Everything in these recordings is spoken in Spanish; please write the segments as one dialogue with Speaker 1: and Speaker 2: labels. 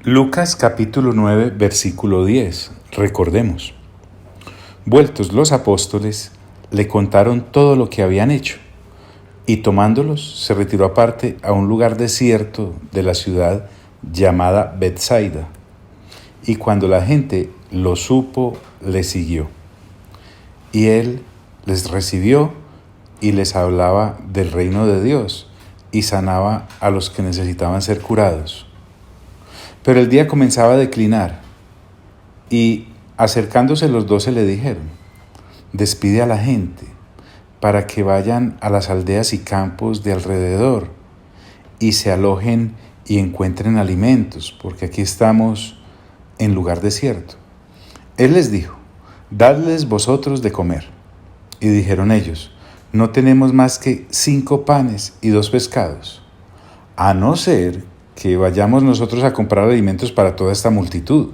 Speaker 1: Lucas capítulo 9, versículo 10. Recordemos. Vueltos los apóstoles, le contaron todo lo que habían hecho, y tomándolos, se retiró aparte a un lugar desierto de la ciudad llamada Betsaida. Y cuando la gente lo supo, le siguió. Y él les recibió y les hablaba del reino de Dios, y sanaba a los que necesitaban ser curados. Pero el día comenzaba a declinar, y acercándose los 12 le dijeron: despide a la gente, para que vayan a las aldeas y campos de alrededor, y se alojen y encuentren alimentos, porque aquí estamos en lugar desierto. Él les dijo: dadles vosotros de comer. Y dijeron ellos: no tenemos más que 5 panes y 2 pescados, a no ser que vayamos nosotros a comprar alimentos para toda esta multitud.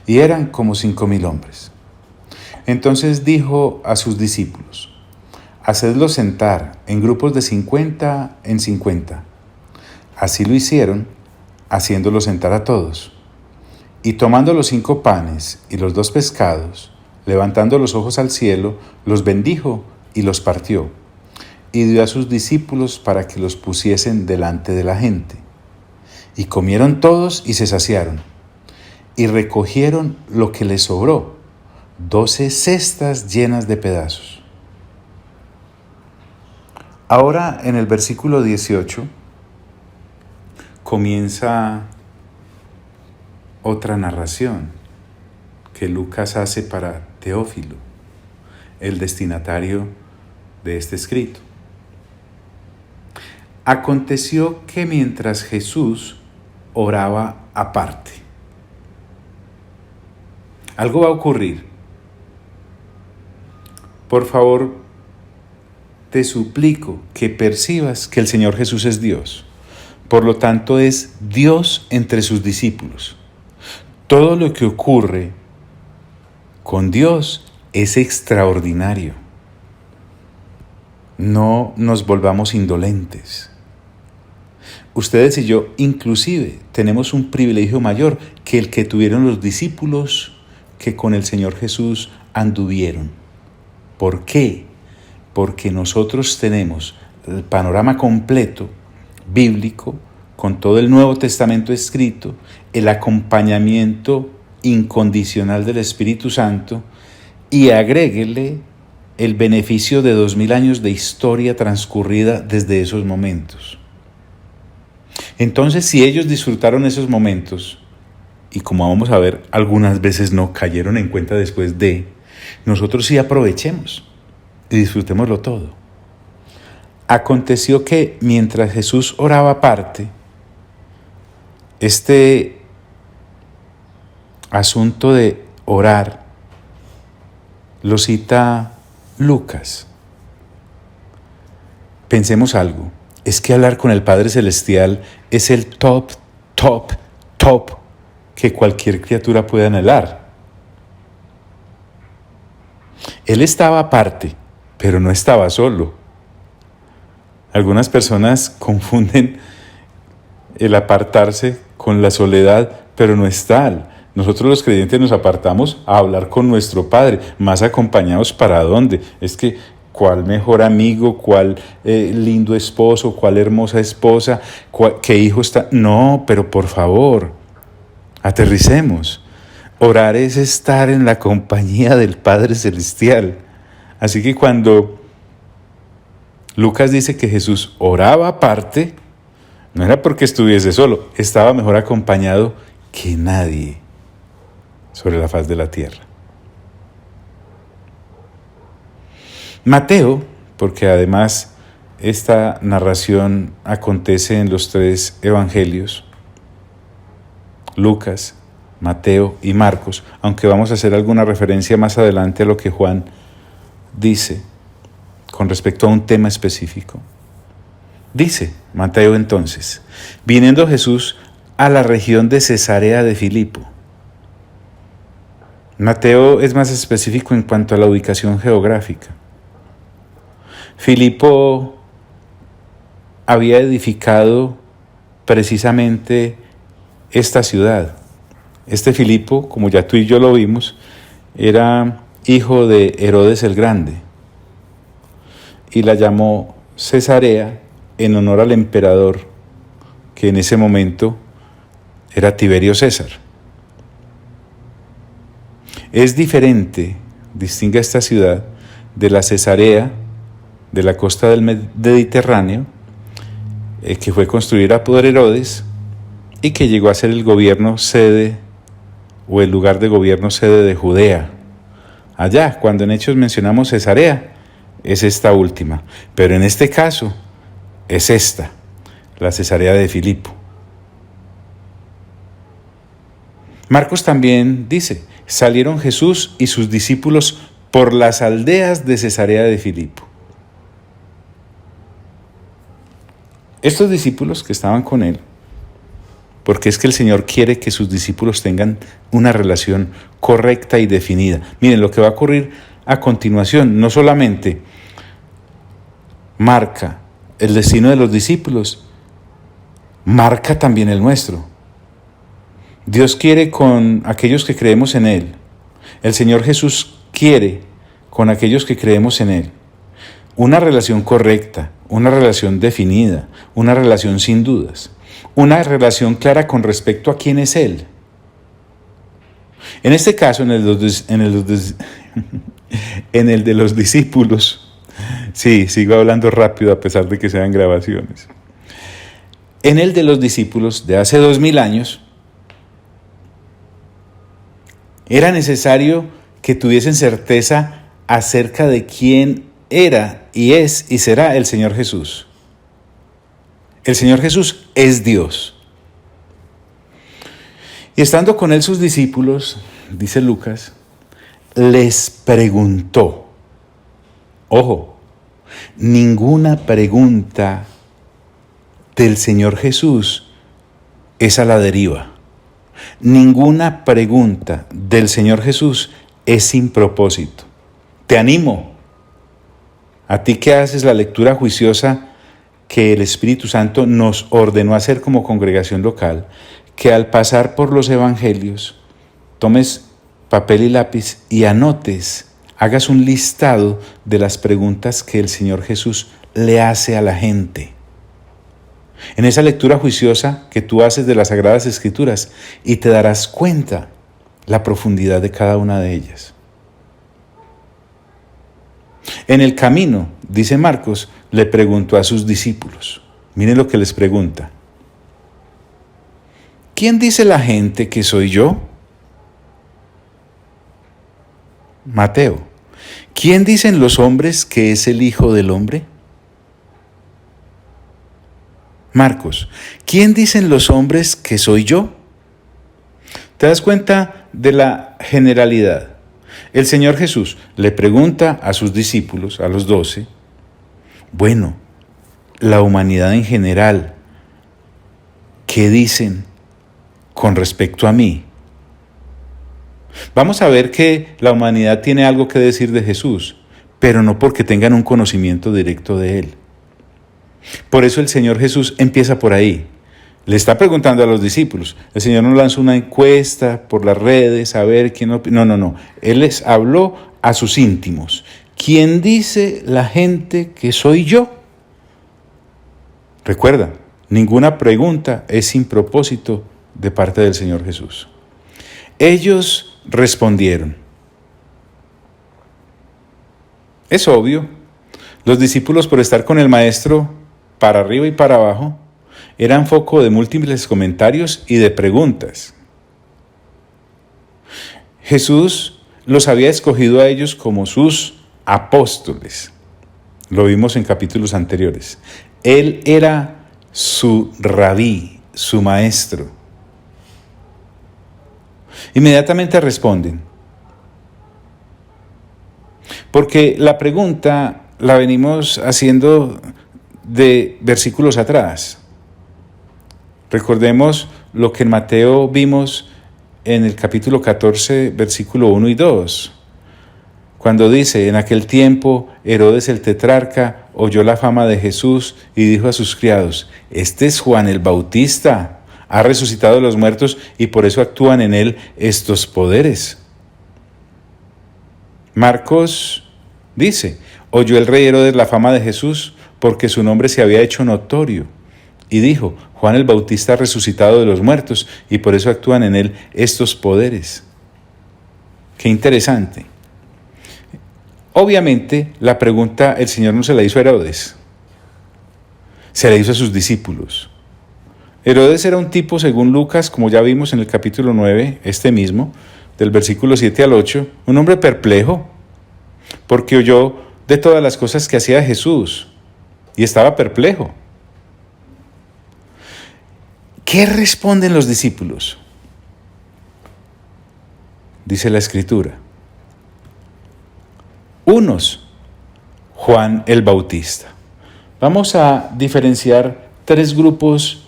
Speaker 1: Y eran como 5,000 hombres. Entonces dijo a sus discípulos: hacedlos sentar en grupos de 50 en 50. Así lo hicieron, haciéndolos sentar a todos. Y tomando los 5 panes y los 2 pescados, levantando los ojos al cielo, los bendijo y los partió, y dio a sus discípulos para que los pusiesen delante de la gente. Y comieron todos y se saciaron, y recogieron lo que les sobró, 12 cestas llenas de pedazos. Ahora en el versículo 18 comienza otra narración que Lucas hace para Teófilo, el destinatario de este escrito. Aconteció que mientras Jesús oraba aparte, algo va a ocurrir. Por favor, te suplico que percibas que el Señor Jesús es Dios. Por lo tanto, es Dios entre sus discípulos. Todo lo que ocurre con Dios es extraordinario. No nos volvamos indolentes. Ustedes y yo, inclusive, tenemos un privilegio mayor que el que tuvieron los discípulos que con el Señor Jesús anduvieron. ¿Por qué? Porque nosotros tenemos el panorama completo, bíblico, con todo el Nuevo Testamento escrito, el acompañamiento incondicional del Espíritu Santo, y agréguele el beneficio de 2000 años de historia transcurrida desde esos momentos. Entonces, si ellos disfrutaron esos momentos, y como vamos a ver, algunas veces no cayeron en cuenta después de, nosotros sí aprovechemos y disfrutémoslo todo. Aconteció que mientras Jesús oraba aparte, este asunto de orar lo cita Lucas. Pensemos algo, es que hablar con el Padre Celestial es el top que cualquier criatura puede anhelar. Él estaba aparte, pero no estaba solo. Algunas personas confunden el apartarse con la soledad, pero no es tal. Nosotros los creyentes nos apartamos a hablar con nuestro Padre, más acompañados ¿para dónde? Es que cuál mejor amigo, cuál lindo esposo, cuál hermosa esposa, qué hijo está. No, pero por favor, aterricemos. Orar es estar en la compañía del Padre Celestial. Así que cuando Lucas dice que Jesús oraba aparte, no era porque estuviese solo, estaba mejor acompañado que nadie sobre la faz de la tierra. Mateo, porque además esta narración acontece en los 3 evangelios, Lucas, Mateo y Marcos, aunque vamos a hacer alguna referencia más adelante a lo que Juan dice con respecto a un tema específico. Dice Mateo entonces: viniendo Jesús a la región de Cesarea de Filipo. Mateo es más específico en cuanto a la ubicación geográfica. Filipo había edificado precisamente esta ciudad. Este Filipo, como ya tú y yo lo vimos, era hijo de Herodes el Grande y la llamó Cesarea en honor al emperador que en ese momento era Tiberio César. Es diferente, distingue esta ciudad de la Cesarea de la costa del Mediterráneo, que fue construida por Herodes y que llegó a ser el gobierno sede o el lugar de gobierno sede de Judea. Allá, cuando en Hechos mencionamos Cesarea, es esta última, pero en este caso es esta, la Cesarea de Filipo. Marcos también dice, salieron Jesús y sus discípulos por las aldeas de Cesarea de Filipo. Estos discípulos que estaban con él, porque es que el Señor quiere que sus discípulos tengan una relación correcta y definida. Miren, lo que va a ocurrir a continuación no solamente marca el destino de los discípulos, marca también el nuestro. Dios quiere con aquellos que creemos en Él. El Señor Jesús quiere con aquellos que creemos en Él una relación correcta, una relación definida, una relación sin dudas, una relación clara con respecto a quién es Él. En este caso, en el de los discípulos, sí, sigo hablando rápido a pesar de que sean grabaciones. En el de los discípulos de hace 2000 años, era necesario que tuviesen certeza acerca de quién era y es y será el Señor Jesús. El Señor Jesús es Dios. Y estando con él sus discípulos, dice Lucas, les preguntó. Ojo, ninguna pregunta del Señor Jesús es a la deriva. Ninguna pregunta del Señor Jesús es sin propósito. Te animo, a ti que haces la lectura juiciosa que el Espíritu Santo nos ordenó hacer como congregación local, que al pasar por los evangelios tomes papel y lápiz y anotes, hagas un listado de las preguntas que el Señor Jesús le hace a la gente. En esa lectura juiciosa que tú haces de las Sagradas Escrituras, y te darás cuenta la profundidad de cada una de ellas. En el camino, dice Marcos, le preguntó a sus discípulos. Miren lo que les pregunta. ¿Quién dice la gente que soy yo? Mateo. ¿Quién dicen los hombres que es el Hijo del Hombre? Marcos. ¿Quién dicen los hombres que soy yo? ¿Te das cuenta de la generalidad? El Señor Jesús le pregunta a sus discípulos, a los 12, bueno, la humanidad en general, ¿qué dicen con respecto a mí? Vamos a ver que la humanidad tiene algo que decir de Jesús, pero no porque tengan un conocimiento directo de Él. Por eso el Señor Jesús empieza por ahí. Le está preguntando a los discípulos. El Señor no lanzó una encuesta por las redes a ver quién opina. No. Él les habló a sus íntimos. ¿Quién dice la gente que soy yo? Recuerda, ninguna pregunta es sin propósito de parte del Señor Jesús. Ellos respondieron. Es obvio, los discípulos, por estar con el Maestro para arriba y para abajo, eran foco de múltiples comentarios y de preguntas. Jesús los había escogido a ellos como sus apóstoles. Lo vimos en capítulos anteriores. Él era su rabí, su maestro. Inmediatamente responden. Porque la pregunta la venimos haciendo de versículos atrás. Recordemos lo que en Mateo vimos en el capítulo 14, versículo 1 y 2. Cuando dice, en aquel tiempo Herodes el tetrarca oyó la fama de Jesús y dijo a sus criados, este es Juan el Bautista, ha resucitado de los muertos y por eso actúan en él estos poderes. Marcos dice, oyó el rey Herodes la fama de Jesús porque su nombre se había hecho notorio y dijo, Juan el Bautista ha resucitado de los muertos y por eso actúan en él estos poderes. Qué interesante. Obviamente la pregunta el Señor no se la hizo a Herodes, se la hizo a sus discípulos. Herodes era un tipo, según Lucas, como ya vimos en el capítulo 9, mismo, del versículo 7 al 8, un hombre perplejo, porque oyó de todas las cosas que hacía Jesús y estaba perplejo. ¿Qué responden los discípulos? Dice la Escritura. Unos, Juan el Bautista. Vamos a diferenciar tres grupos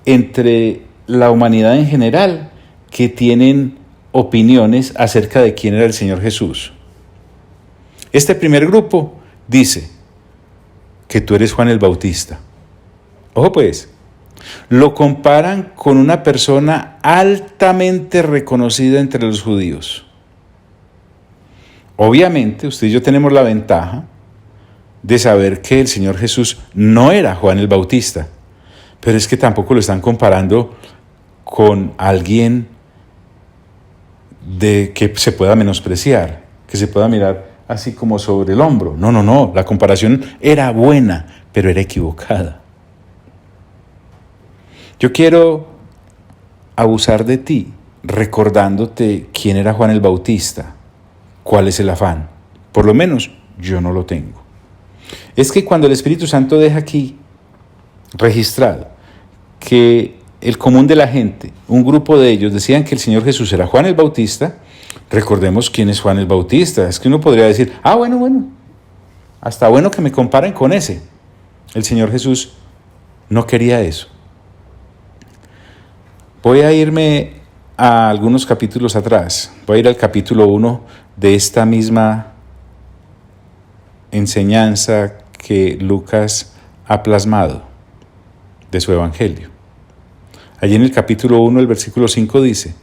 Speaker 1: entre la humanidad en general que tienen opiniones acerca de quién era el Señor Jesús. Este primer grupo dice que tú eres Juan el Bautista. Ojo pues, lo comparan con una persona altamente reconocida entre los judíos. Obviamente, usted y yo tenemos la ventaja de saber que el Señor Jesús no era Juan el Bautista, pero es que tampoco lo están comparando con alguien de que se pueda menospreciar, que se pueda mirar así como sobre el hombro. No, la comparación era buena, pero era equivocada. Yo quiero abusar de ti recordándote quién era Juan el Bautista, cuál es el afán. Por lo menos yo no lo tengo. Es que cuando el Espíritu Santo deja aquí registrado que el común de la gente, un grupo de ellos, decían que el Señor Jesús era Juan el Bautista, recordemos quién es Juan el Bautista. Es que uno podría decir, bueno, hasta bueno que me comparen con ese. El Señor Jesús no quería eso. Voy a irme a algunos capítulos atrás. Voy a ir al capítulo 1 de esta misma enseñanza que Lucas ha plasmado de su evangelio. Allí en el capítulo 1, el versículo 5 dice,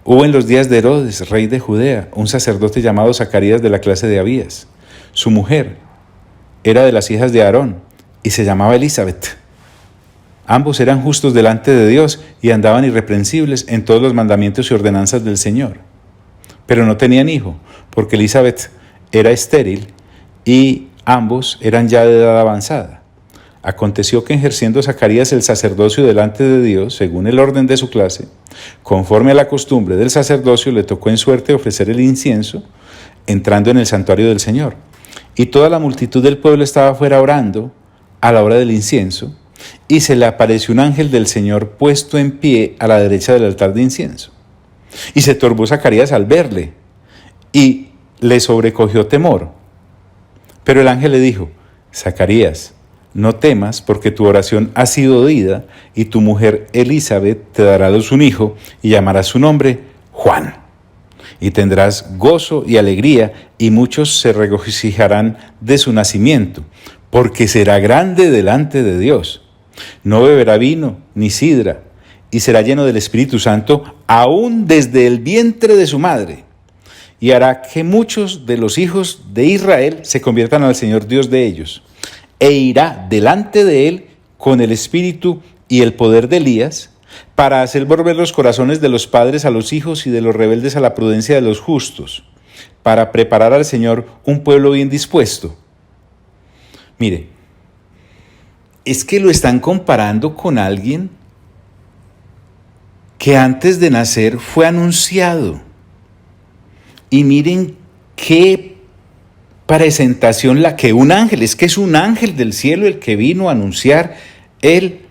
Speaker 1: hubo en los días de Herodes, rey de Judea, un sacerdote llamado Zacarías de la clase de Abías. Su mujer era de las hijas de Aarón y se llamaba Elisabet. Ambos eran justos delante de Dios y andaban irreprensibles en todos los mandamientos y ordenanzas del Señor. Pero no tenían hijo, porque Elisabet era estéril y ambos eran ya de edad avanzada. Aconteció que ejerciendo Zacarías el sacerdocio delante de Dios, según el orden de su clase, conforme a la costumbre del sacerdocio, le tocó en suerte ofrecer el incienso, entrando en el santuario del Señor. Y toda la multitud del pueblo estaba fuera orando a la hora del incienso, y se le apareció un ángel del Señor puesto en pie a la derecha del altar de incienso. Y se turbó Zacarías al verle, y le sobrecogió temor. Pero el ángel le dijo, Zacarías, no temas, porque tu oración ha sido oída, y tu mujer Elisabet te dará a luz un hijo, y llamarás su nombre Juan. Y tendrás gozo y alegría, y muchos se regocijarán de su nacimiento, porque será grande delante de Dios. No beberá vino ni sidra, y será lleno del Espíritu Santo aún desde el vientre de su madre. Y hará que muchos de los hijos de Israel se conviertan al Señor Dios de ellos. E irá delante de él con el espíritu y el poder de Elías, para hacer volver los corazones de los padres a los hijos y de los rebeldes a la prudencia de los justos, para preparar al Señor un pueblo bien dispuesto. Mire, es que lo están comparando con alguien que antes de nacer fue anunciado. Y miren qué presentación la que un ángel, es que es un ángel del cielo el que vino a anunciar el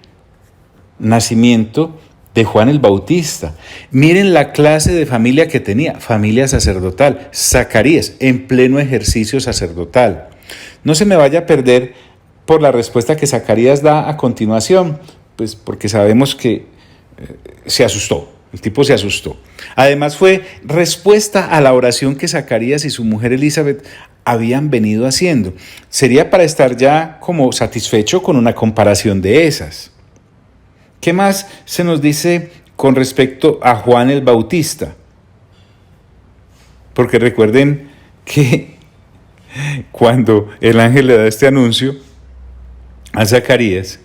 Speaker 1: nacimiento de Juan el Bautista. Miren la clase de familia que tenía, familia sacerdotal, Zacarías en pleno ejercicio sacerdotal. No se me vaya a perder por la respuesta que Zacarías da a continuación, pues porque sabemos que se asustó, el tipo se asustó. Además fue respuesta a la oración que Zacarías y su mujer Elisabet habían venido haciendo. Sería para estar ya como satisfecho con una comparación de esas. ¿Qué más se nos dice con respecto a Juan el Bautista? Porque recuerden que cuando el ángel le da este anuncio a Zacarías,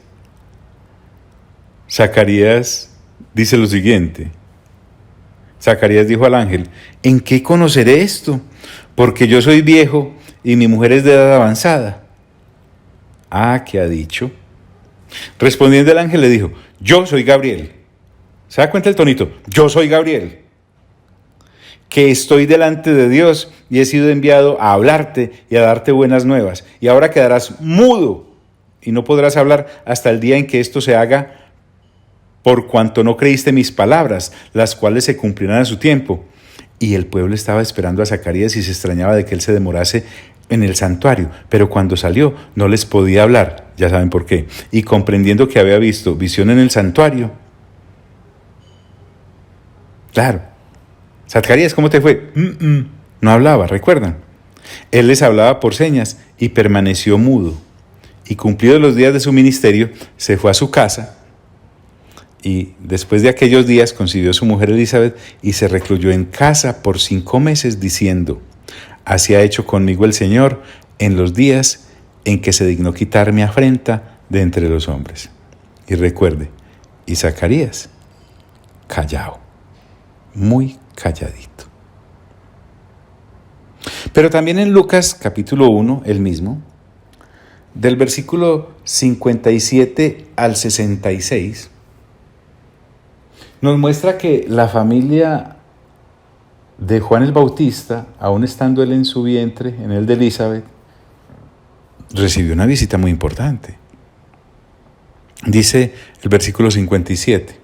Speaker 1: Zacarías dice lo siguiente. Zacarías dijo al ángel: ¿en qué conoceré esto? Porque yo soy viejo y mi mujer es de edad avanzada. Ah, ¿qué ha dicho? Respondiendo el ángel le dijo: yo soy Gabriel. ¿Se da cuenta el tonito? Yo soy Gabriel, que estoy delante de Dios y he sido enviado a hablarte y a darte buenas nuevas. Y ahora quedarás mudo y no podrás hablar hasta el día en que esto se haga, por cuanto no creíste mis palabras, las cuales se cumplirán a su tiempo. Y el pueblo estaba esperando a Zacarías y se extrañaba de que él se demorase en el santuario, pero cuando salió no les podía hablar, ya saben por qué. Y comprendiendo que había visto visión en el santuario, claro, Zacarías, ¿cómo te fue? No hablaba, ¿recuerdan? Él les hablaba por señas y permaneció mudo. Y cumplidos los días de su ministerio, se fue a su casa. Y después de aquellos días concibió su mujer Elizabeth y se recluyó en casa por 5 meses, diciendo: así ha hecho conmigo el Señor en los días en que se dignó quitar mi afrenta de entre los hombres. Y recuerde, y Zacarías, callado, muy calladito. Pero también en Lucas capítulo 1, el mismo, del versículo 57 al 66, nos muestra que la familia de Juan el Bautista, aún estando él en su vientre, en el de Elizabeth, recibió una visita muy importante. Dice el versículo 57,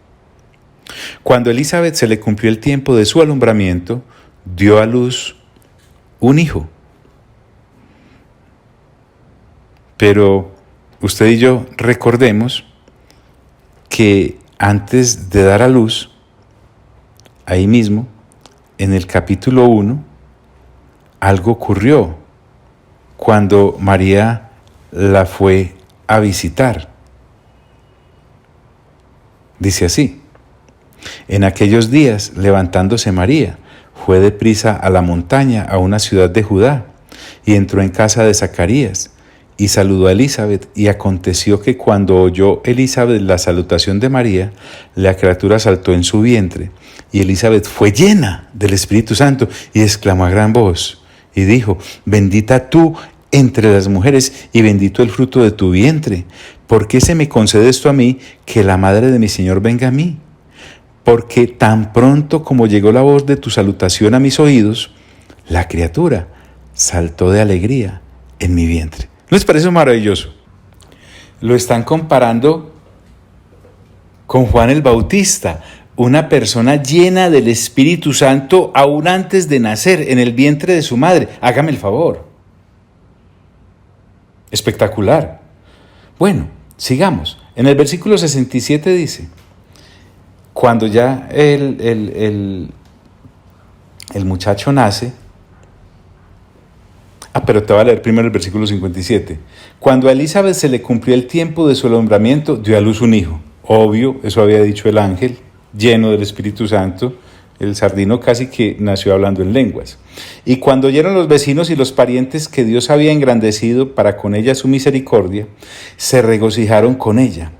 Speaker 1: cuando a Elizabeth se le cumplió el tiempo de su alumbramiento, dio a luz un hijo. Pero usted y yo recordemos que antes de dar a luz, ahí mismo, en el capítulo 1, algo ocurrió cuando María la fue a visitar. Dice así: en aquellos días, levantándose María, fue deprisa a la montaña, a una ciudad de Judá, y entró en casa de Zacarías, y saludó a Elizabeth, y aconteció que cuando oyó Elizabeth la salutación de María, la criatura saltó en su vientre, y Elizabeth fue llena del Espíritu Santo, y exclamó a gran voz, y dijo: bendita tú entre las mujeres, y bendito el fruto de tu vientre. ¿Por qué se me concede esto a mí, que la madre de mi Señor venga a mí? Porque tan pronto como llegó la voz de tu salutación a mis oídos, la criatura saltó de alegría en mi vientre. ¿No les parece maravilloso? Lo están comparando con Juan el Bautista, una persona llena del Espíritu Santo aún antes de nacer en el vientre de su madre. Hágame el favor. Espectacular. Bueno, sigamos. En el versículo 67 dice: cuando ya el muchacho nace, pero te voy a leer primero el versículo 57. Cuando a Elizabeth se le cumplió el tiempo de su alumbramiento, dio a luz un hijo. Obvio, eso había dicho el ángel, lleno del Espíritu Santo. El sardino casi que nació hablando en lenguas. Y cuando oyeron los vecinos y los parientes que Dios había engrandecido para con ella su misericordia, se regocijaron con ella.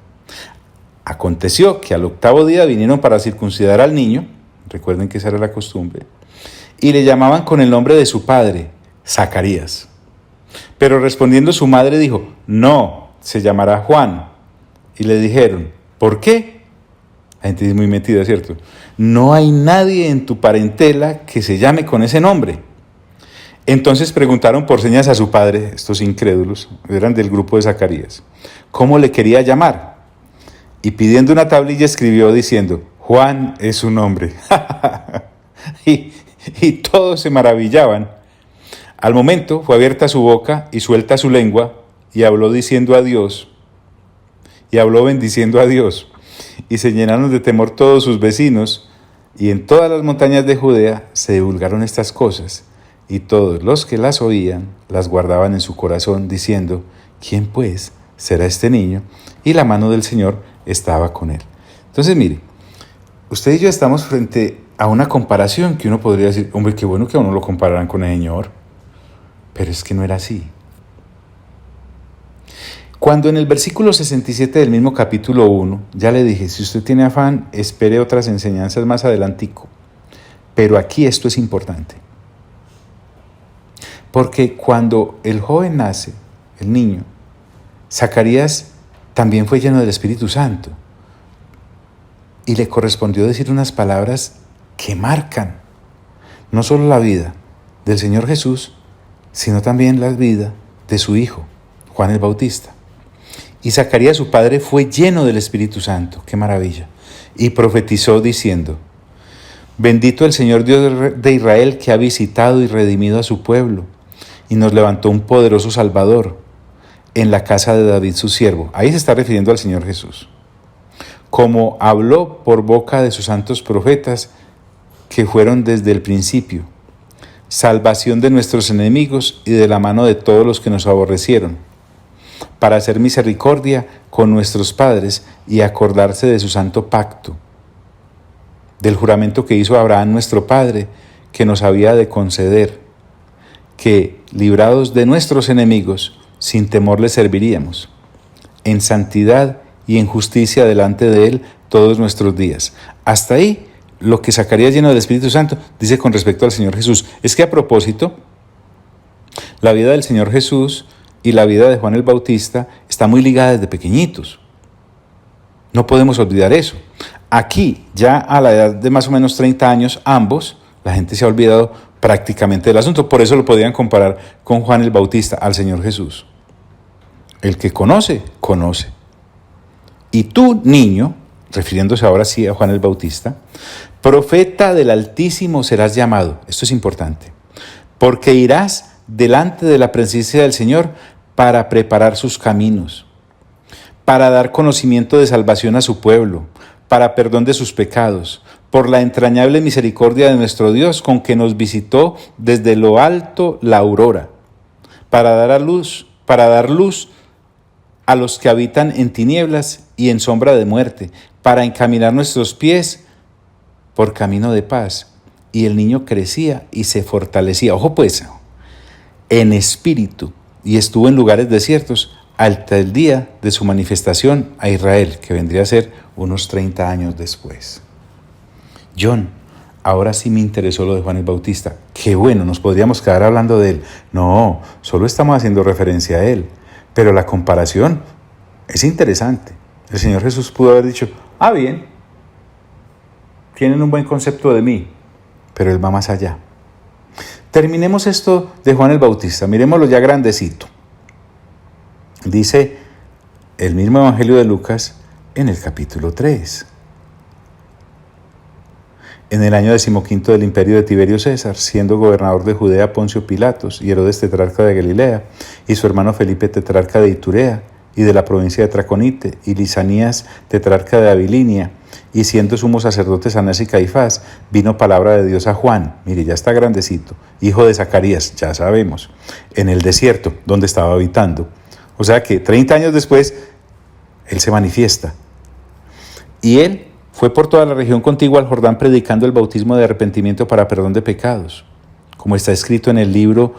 Speaker 1: Aconteció que al 8º día vinieron para circuncidar al niño, recuerden que esa era la costumbre, y le llamaban con el nombre de su padre, Zacarías. Pero respondiendo su madre dijo: no, se llamará Juan. Y le dijeron: ¿por qué? La gente es muy metida, ¿cierto? No hay nadie en tu parentela que se llame con ese nombre. Entonces preguntaron por señas a su padre, estos incrédulos, eran del grupo de Zacarías, ¿cómo le quería llamar? Y pidiendo una tablilla escribió diciendo: Juan es su nombre. y todos se maravillaban. Al momento fue abierta su boca y suelta su lengua, y habló diciendo a Dios, y habló bendiciendo a Dios. Y se llenaron de temor todos sus vecinos, y en todas las montañas de Judea se divulgaron estas cosas, y todos los que las oían las guardaban en su corazón, diciendo: ¿quién pues será este niño? Y la mano del Señor estaba con él. Entonces, mire, usted y yo estamos frente a una comparación que uno podría decir, hombre, qué bueno que a uno lo compararan con el Señor, pero es que no era así. Cuando en el versículo 67 del mismo capítulo 1, ya le dije, si usted tiene afán, espere otras enseñanzas más adelantico, pero aquí esto es importante. Porque cuando el joven nace, el niño, Zacarías también fue lleno del Espíritu Santo y le correspondió decir unas palabras que marcan no solo la vida del Señor Jesús, sino también la vida de su hijo, Juan el Bautista. Y Zacarías, su padre, fue lleno del Espíritu Santo, qué maravilla, y profetizó diciendo, bendito el Señor Dios de Israel, que ha visitado y redimido a su pueblo, y nos levantó un poderoso Salvador en la casa de David su siervo. Ahí se está refiriendo al Señor Jesús. Como habló por boca de sus santos profetas, que fueron desde el principio, salvación de nuestros enemigos y de la mano de todos los que nos aborrecieron, para hacer misericordia con nuestros padres y acordarse de su santo pacto, del juramento que hizo Abraham nuestro padre, que nos había de conceder, que, librados de nuestros enemigos, sin temor le serviríamos, en santidad y en justicia delante de Él todos nuestros días. Hasta ahí, lo que Zacarías, lleno del Espíritu Santo, dice con respecto al Señor Jesús. Es que a propósito, la vida del Señor Jesús y la vida de Juan el Bautista está muy ligada desde pequeñitos. No podemos olvidar eso. Aquí, ya a la edad de más o menos 30 años, ambos, la gente se ha olvidado prácticamente del asunto. Por eso lo podían comparar con Juan el Bautista, al Señor Jesús. El que conoce, conoce. Y tú, niño, refiriéndose ahora sí a Juan el Bautista, profeta del Altísimo serás llamado. Esto es importante. Porque irás delante de la presencia del Señor para preparar sus caminos, para dar conocimiento de salvación a su pueblo, para perdón de sus pecados, por la entrañable misericordia de nuestro Dios, con que nos visitó desde lo alto la aurora, para dar luz a los que habitan en tinieblas y en sombra de muerte, para encaminar nuestros pies por camino de paz. Y el niño crecía y se fortalecía, ojo pues, en espíritu, y estuvo en lugares desiertos hasta el día de su manifestación a Israel, que vendría a ser unos 30 años después. John, ahora sí me interesó lo de Juan el Bautista. Qué bueno, nos podríamos quedar hablando de él. No, solo estamos haciendo referencia a él, pero la comparación es interesante. El Señor Jesús pudo haber dicho, bien, tienen un buen concepto de mí, pero Él va más allá. Terminemos esto de Juan el Bautista, miremoslo ya grandecito. Dice el mismo Evangelio de Lucas en el capítulo 3. En el año 15 del imperio de Tiberio César, siendo gobernador de Judea Poncio Pilatos y Herodes tetrarca de Galilea, y su hermano Felipe tetrarca de Iturea y de la provincia de Traconite, y Lisanías tetrarca de Abilinia, y siendo sumos sacerdotes Anás y Caifás, vino palabra de Dios a Juan, mire, ya está grandecito, hijo de Zacarías, ya sabemos, en el desierto donde estaba habitando. O sea que 30 años después, él se manifiesta. Y él fue por toda la región contigua al Jordán predicando el bautismo de arrepentimiento para perdón de pecados, como está escrito en el libro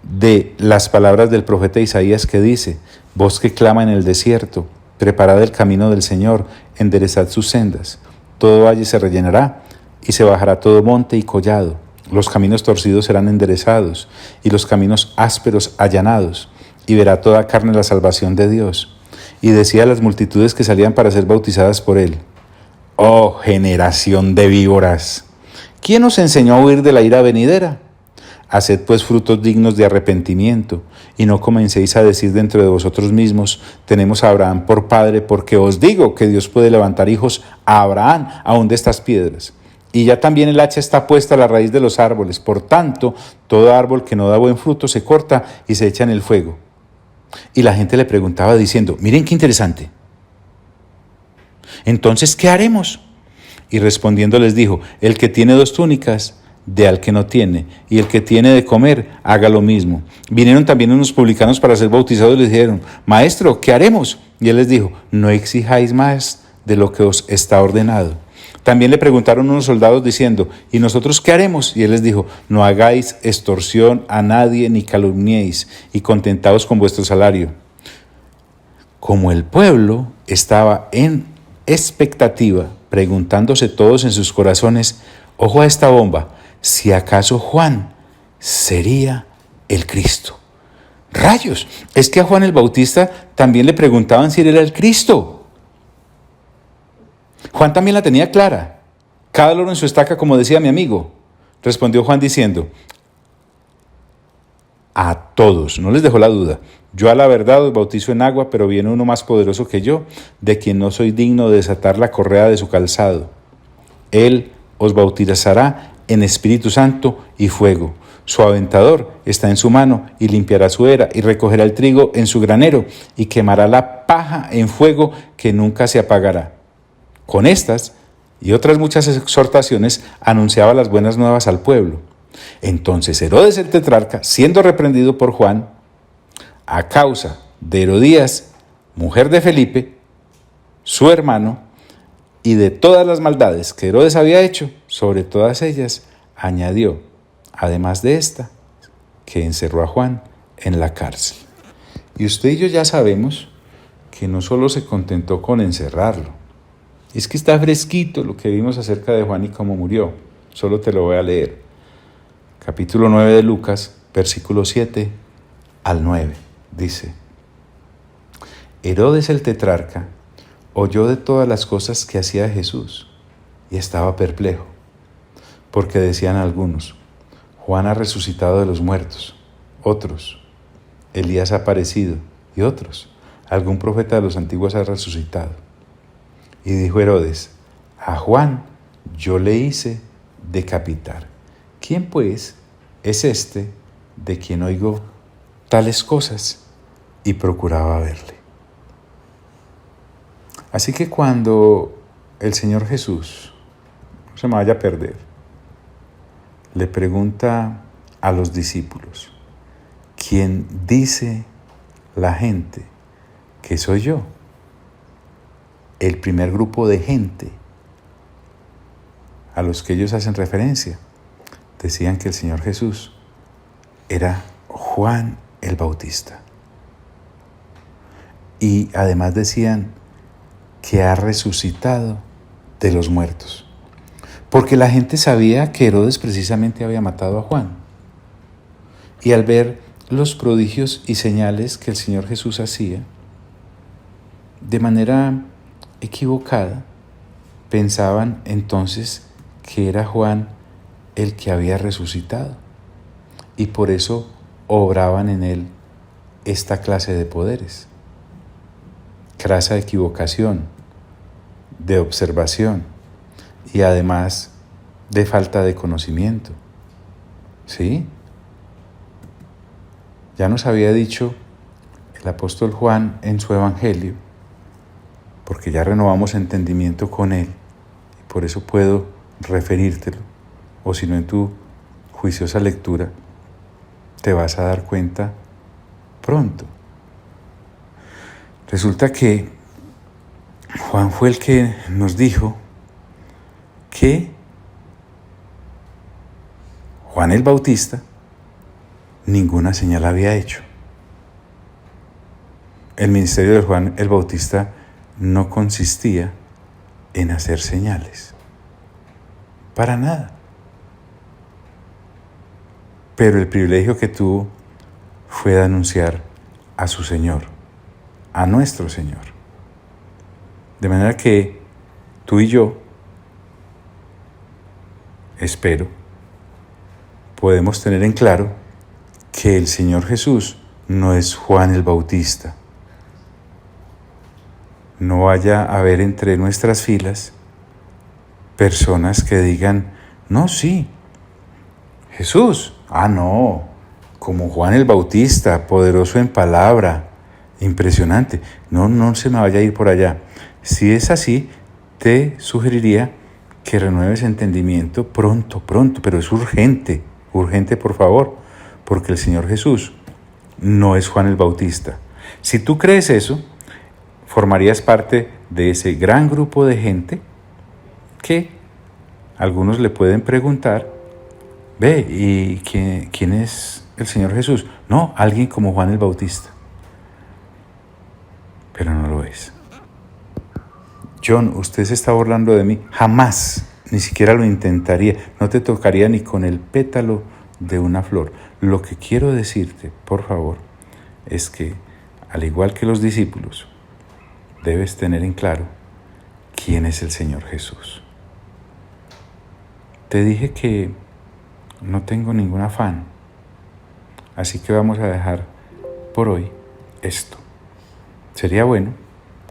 Speaker 1: de las palabras del profeta Isaías, que dice, voz que clama en el desierto, preparad el camino del Señor, enderezad sus sendas. Todo valle se rellenará y se bajará todo monte y collado. Los caminos torcidos serán enderezados y los caminos ásperos allanados, y verá toda carne la salvación de Dios. Y decía a las multitudes que salían para ser bautizadas por él, oh generación de víboras, ¿quién os enseñó a huir de la ira venidera? Haced pues frutos dignos de arrepentimiento, y no comencéis a decir dentro de vosotros mismos, tenemos a Abraham por padre, porque os digo que Dios puede levantar hijos a Abraham aún de estas piedras. Y ya también el hacha está puesta a la raíz de los árboles, por tanto, todo árbol que no da buen fruto se corta y se echa en el fuego. Y la gente le preguntaba diciendo, miren qué interesante. Entonces, ¿qué haremos? Y respondiendo les dijo, el que tiene 2 túnicas, dé al que no tiene, y el que tiene de comer, haga lo mismo. Vinieron también unos publicanos para ser bautizados y les dijeron: Maestro, ¿qué haremos? Y él les dijo: no exijáis más de lo que os está ordenado. También le preguntaron unos soldados diciendo: ¿y nosotros qué haremos? Y él les dijo: no hagáis extorsión a nadie ni calumniéis, y contentaos con vuestro salario. Como el pueblo estaba en expectativa, preguntándose todos en sus corazones: ojo a esta bomba, si acaso Juan sería el Cristo. ¡Rayos! Es que a Juan el Bautista también le preguntaban si él era el Cristo. Juan también la tenía clara. Cada loro en su estaca, como decía mi amigo. Respondió Juan diciendo: a todos, no les dejó la duda. Yo a la verdad os bautizo en agua, pero viene uno más poderoso que yo, de quien no soy digno de desatar la correa de su calzado. Él os bautizará en Espíritu Santo y fuego. Su aventador está en su mano, y limpiará su era, y recogerá el trigo en su granero, y quemará la paja en fuego que nunca se apagará. Con estas y otras muchas exhortaciones anunciaba las buenas nuevas al pueblo. Entonces Herodes el tetrarca, siendo reprendido por Juan, a causa de Herodías, mujer de Felipe, su hermano, y de todas las maldades que Herodes había hecho, sobre todas ellas añadió, además de esta, que encerró a Juan en la cárcel. Y usted y yo ya sabemos que no solo se contentó con encerrarlo, es que está fresquito lo que vimos acerca de Juan y cómo murió. Solo te lo voy a leer. Capítulo 9 de Lucas, versículos 7 al 9. Dice: Herodes el tetrarca oyó de todas las cosas que hacía Jesús y estaba perplejo, porque decían algunos: Juan ha resucitado de los muertos, otros: Elías ha aparecido, y otros: algún profeta de los antiguos ha resucitado. Y dijo Herodes: a Juan yo le hice decapitar. ¿Quién pues es este de quien oigo tales cosas? Y procuraba verle. Así que cuando el Señor Jesús, no se me vaya a perder, le pregunta a los discípulos: ¿quién dice la gente que soy yo? El primer grupo de gente a los que ellos hacen referencia decían que el Señor Jesús era Juan el Bautista. Y además decían que ha resucitado de los muertos. Porque la gente sabía que Herodes precisamente había matado a Juan. Y al ver los prodigios y señales que el Señor Jesús hacía, de manera equivocada, pensaban entonces que era Juan el que había resucitado. Y por eso obraban en él esta clase de poderes. Crasa equivocación, de observación y además de falta de conocimiento. ¿Sí? Ya nos había dicho el apóstol Juan en su evangelio, porque ya renovamos entendimiento con él, y por eso puedo referírtelo, o si no en tu juiciosa lectura, te vas a dar cuenta pronto. Resulta que Juan fue el que nos dijo que Juan el Bautista ninguna señal había hecho. El ministerio de Juan el Bautista no consistía en hacer señales, para nada. Pero el privilegio que tuvo fue de anunciar a su Señor, a nuestro Señor. De manera que tú y yo, espero, podemos tener en claro que el Señor Jesús no es Juan el Bautista. No vaya a haber entre nuestras filas personas que digan: no, sí, Jesús, no, como Juan el Bautista, poderoso en palabra, impresionante. No se me vaya a ir por allá. Si es así, te sugeriría que renueves entendimiento pronto, pero es urgente, urgente por favor, porque el Señor Jesús no es Juan el Bautista. Si tú crees eso, formarías parte de ese gran grupo de gente que algunos le pueden preguntar, ve, ¿y quién es el Señor Jesús? No, alguien como Juan el Bautista. Pero no lo es. John, usted se está burlando de mí. Jamás, ni siquiera lo intentaría. No te tocaría ni con el pétalo de una flor. Lo que quiero decirte, por favor, es que, al igual que los discípulos, debes tener en claro quién es el Señor Jesús. Te dije que no tengo ningún afán, así que vamos a dejar por hoy esto. Sería bueno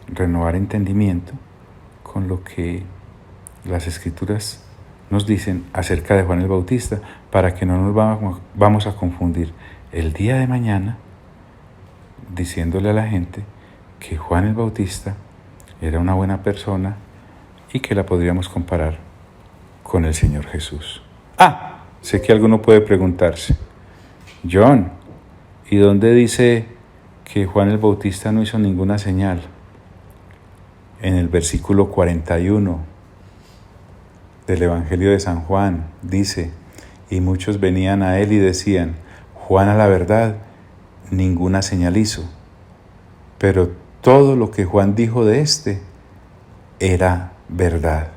Speaker 1: renovar entendimiento con lo que las Escrituras nos dicen acerca de Juan el Bautista, para que no nos vamos a confundir el día de mañana diciéndole a la gente que Juan el Bautista era una buena persona y que la podríamos comparar con el Señor Jesús. Sé que alguno puede preguntarse, John, ¿y dónde dice que Juan el Bautista no hizo ninguna señal? En el versículo 41 del Evangelio de San Juan dice, y muchos venían a él y decían, Juan a la verdad ninguna señal hizo, pero todo lo que Juan dijo de éste era verdad.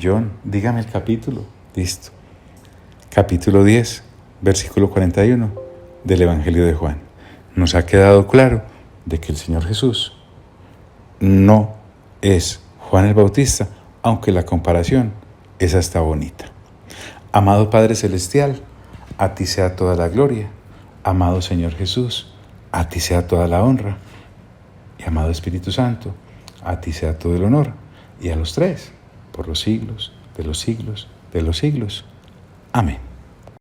Speaker 1: John, dígame el capítulo. Listo. Capítulo 10, versículo 41 del Evangelio de Juan. Nos ha quedado claro de que el Señor Jesús no es Juan el Bautista, aunque la comparación es hasta bonita. Amado Padre Celestial, a ti sea toda la gloria. Amado Señor Jesús, a ti sea toda la honra. Y amado Espíritu Santo, a ti sea todo el honor. Y a los tres, por los siglos de los siglos de los siglos. Amén.